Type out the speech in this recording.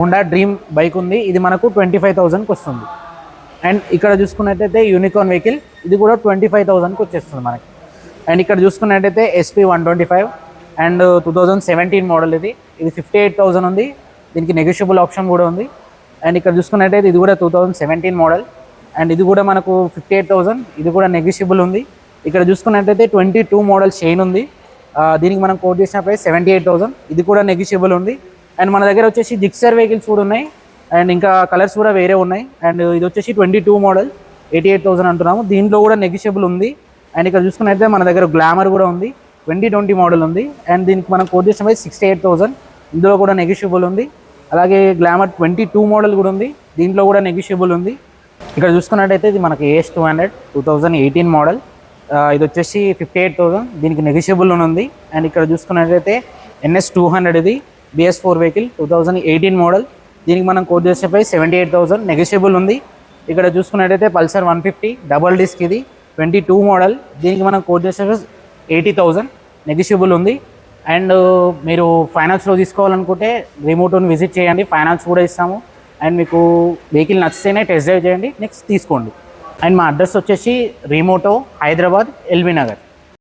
Honda dream bike ఉంది, ఇది మనకు 25,000కి వస్తుంది. అండ్ ఇక్కడ చూసుకున్నట్టయితే యూనికార్న్ వెహికల్, ఇది కూడా 25,000కి వచ్చేస్తుంది మనకి. అండ్ ఇక్కడ చూసుకున్నట్టయితే SP 125 అండ్ 2017 మోడల్, ఇది 58,000 ఉంది. దీనికి నెగోషియబుల్ ఆప్షన్ కూడా ఉంది. అండ్ ఇక్కడ చూసుకున్నట్టయితే ఇది కూడా 2017 మోడల్ అండ్ ఇది కూడా మనకు 58,000, ఇది కూడా నెగోషియబుల్ ఉంది. ఇక్కడ చూసుకున్నట్టయితే 22 మోడల్ షైన్ ఉంది, దీనికి మనం కోట్ చేసిన ప్రైస్ 78,000, ఇది కూడా నెగోషియబుల్ ఉంది. అండ్ మన దగ్గర వచ్చేసి జిక్సర్ వెహికల్స్ కూడా ఉన్నాయి అండ్ ఇంకా కలర్స్ కూడా వేరే ఉన్నాయి. అండ్ ఇది వచ్చేసి 22 మోడల్ 88,000 అంటున్నాము, దీంట్లో కూడా నెగోషియబుల్ ఉంది. అండ్ ఇక్కడ చూసుకున్నట్టయితే మన దగ్గర గ్లామర్ కూడా ఉంది, 2020 మోడల్ ఉంది అండ్ దీనికి మనం కోట్ చేసిన ప్రైస్ 68,000, ఇందులో కూడా నెగోషియబుల్ ఉంది. అలాగే గ్లామర్ 22 మోడల్ కూడా ఉంది, దీంట్లో కూడా నెగోషియబుల్ ఉంది. ఇక్కడ చూసుకున్నట్టయితే ఇది మనకి AS 200 2018 మోడల్, ఇది వచ్చేసి 58,000, దీనికి నెగోషియబుల్ ఉంది. అండ్ ఇక్కడ చూసుకున్నట్టయితే NS 200, ఇది BS4 వెహికల్ 2018 మోడల్, దీనికి మనం కోట్ చేసే ప్రైస్ 78,000, నెగోషియబుల్ ఉంది. ఇక్కడ చూసుకున్నట్టయితే పల్సర్ 150 డబల్ డిస్క్, ఇది 22 మోడల్, దీనికి మనం కోట్ చేసే ప్రైస్ 80,000, నెగోషియబుల్ ఉంది. అండ్ మీరు ఫైనాన్స్లో తీసుకోవాలనుకుంటే రిమోట్ని విజిట్ చేయండి, ఫైనాన్స్ కూడా ఇస్తాము. అండ్ మీకు వెహికల్ నచ్చితేనే టెస్ట్ డ్రైవ్ చేయండి, నెక్స్ట్ తీసుకోండి. అండ్ మా అడ్రస్ వచ్చేసి రిమోటో, హైదరాబాద్, LB నగర్.